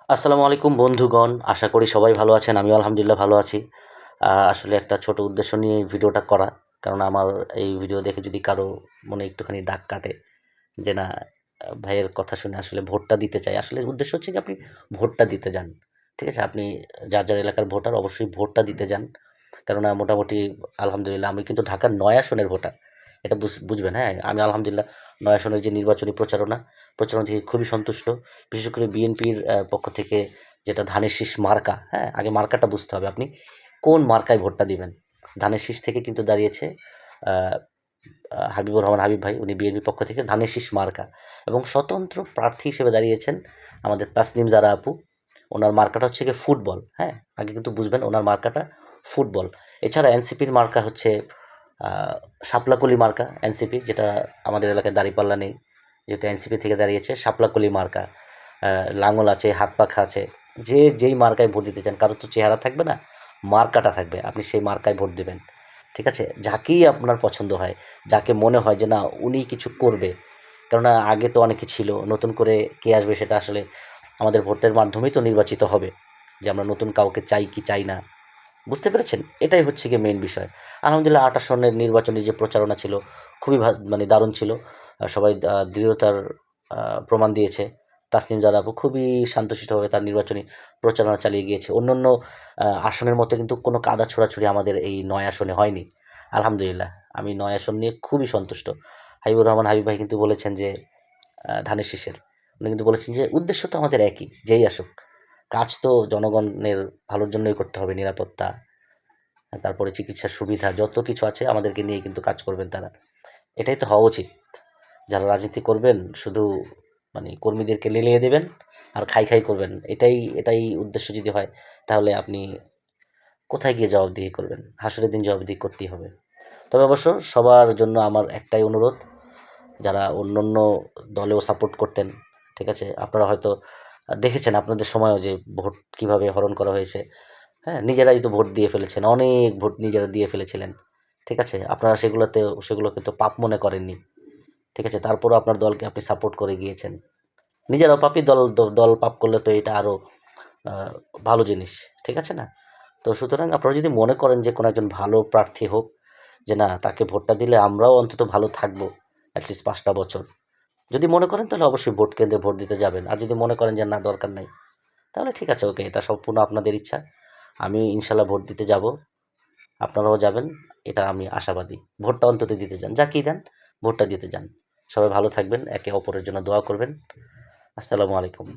আসসালামু আলাইকুম বন্ধুগণ। আশা করি সবাই ভালো আছেন। আমিও আলহামদুলিল্লাহ ভালো আছি। আসলে একটা ছোট উদ্দেশ্য নিয়ে এই ভিডিওটা করা। কারণ আমার এই ভিডিও দেখে যদি কারো মনে একটুখানি দাগ কাটে যে না, ভাইয়ের কথা শুনে আসলে ভোটটা দিতে চাই। আসলে উদ্দেশ্য হচ্ছে কি, আপনি ভোটটা দিতে যান। ঠিক আছে? আপনি যার এলাকার ভোটার অবশ্যই ভোটটা দিতে যান। কেননা মোটামুটি আলহামদুলিল্লাহ আমি কিন্তু ঢাকার ৯ আসনের ভোটার। এটা বুঝবেন, হ্যাঁ? আমি আলহামদুলিল্লাহ ৯ আসনের যে নির্বাচনী প্রচারণা থেকে খুবই সন্তুষ্ট। বিশেষ করে বিএনপির পক্ষ থেকে যেটা ধানের শীষ মার্কা, হ্যাঁ? আগে মার্কাটা বুঝতে হবে। আপনি কোন মার্কায় ভোটটা দিবেন। ধানের শীষ থেকে কিন্তু দাঁড়িয়েছে আ আ হাবিবুর রহমান হাবিব ভাই। উনি বিএনপির পক্ষ থেকে ধানের শীষ মার্কা এবং স্বতন্ত্র প্রার্থী হিসেবে দাঁড়িয়েছেন আমাদের তাসনিম জারা আপু। ওনার মার্কাটা হচ্ছে গিয়ে ফুটবল, হ্যাঁ? আগে কিন্তু বুঝবেন ওনার মার্কাটা ফুটবল। এছাড়া এনসিপির মার্কা হচ্ছে আ শাপলাকলি মার্কা এনসিপির, যেটা আমাদের এলাকায় দাঁড়িপাল্লা নেই। যেহেতু এনসিপি থেকে দাঁড়িয়েছে শাপলাকলি মার্কা। আ লাঙল আছে, হাত পাখা আছে। যে যেই মার্কায় ভোট দিতে চান, কারো তো চেহারা থাকবে না, মার্কাটা থাকবে। আপনি সেই মার্কায় ভোট দিবেন। ঠিক আছে? যাকেই আপনার পছন্দ হয়, যাকে মনে হয় যে না উনি কিছু করবে। কেননা আগে তো অনেকে ছিল, নতুন করে কে আসবে সেটা আসলে আমাদের ভোটের মাধ্যমেই তো নির্বাচিত হবে। যে আমরা নতুন কাউকে চাই কি চাই না। বুঝতে পেরেছেন? এটাই হচ্ছে গিয়ে মেইন বিষয়। আলহামদুলিল্লাহ ২৮ সনের নির্বাচনী যে প্রচারণা ছিল খুবই মানে দারুণ ছিল। সবাই দৃঢ়তার আ প্রমাণ দিয়েছে। তাসনিম জারা আপু খুবই শান্তশিষ্টভাবে তার নির্বাচনী প্রচারণা চালিয়ে গিয়েছে। অন্যান্য আসনের মতো কিন্তু কোনো কাদা ছোড়াছুড়ি আমাদের এই ৯ আসনে হয়নি। আলহামদুলিল্লাহ। আমি ৯ আসন নিয়ে খুবই সন্তুষ্ট। হাবিবুর রহমান হাবিব ভাই কিন্তু বলেছেন যে ধানের শীষের। উনি কিন্তু বলেছেন যে উদ্দেশ্য তো আমাদের একই, যেই আসুক। কাজ তো জনগণের ভালোর জন্যই করতে হবে। নিরাপত্তা, তারপরে চিকিৎসার সুবিধা যত কিছু আছে আমাদেরকে নিয়ে কিন্তু কাজ করবেন তারা। এটাই তো হওয়া উচিত। যারা রাজনীতি করবেন শুধু মানে কর্মীদেরকে লেলিয়ে দেবেন আর খাই করবেন। এটাই উদ্দেশ্য যদি হয়, তাহলে আপনি কোথায় গিয়ে জবাবদিহি করবেন? হাসরের দিন জবাবদিহি করতেই হবে। তবে অবশ্য সবার জন্য আমার একটাই অনুরোধ, যারা অন্যান্য দলেও সাপোর্ট করতেন, ঠিক আছে? আপনারা হয়তো দেখেছেন আপনাদের সময়েও যে ভোট কিভাবে হরণ করা হয়েছে। হ্যাঁ? নিজেরাই তো ভোট দিয়ে ফেলেছেন। অনেক ভোট নিজেরা দিয়ে ফেলেছিলেন। ঠিক আছে? আপনারা সেগুলোকে তো পাপ মনে করেননি। ঠিক আছে? তারপরও আপনার দলকে আপনি সাপোর্ট করে গিয়েছেন। নিজেরাও পাপী, দল পাপ করলে তো এটা আরো আ ভালো জিনিস। ঠিক আছে না? তো সুতরাং আপনারা যদি মনে করেন যে কোনো একজন ভালো প্রার্থী হোক, যে না তাকে ভোটটা দিলে আমরাও অন্তত ভালো থাকবো এটলিস্ট ৫ টা বছর। যদি মনে করেন তাহলে অবশ্যই ভোট কেন্দ্রে ভোট দিতে যাবেন। আর যদি মনে করেন যে না দরকার নাই, তাহলে ঠিক আছে, ওকে, এটা সম্পূর্ণ আপনাদের ইচ্ছা। আমি ইনশাআল্লাহ ভোট দিতে যাব। আপনারাও যাবেন, এটা আমি আশাবাদী। ভোটটা অন্তত দিতে যান। যাকেই দেন, ভোটটা দিতে যান। সবাই ভালো থাকবেন। একে অপরের জন্য দোয়া করবেন। আসসালামু আলাইকুম।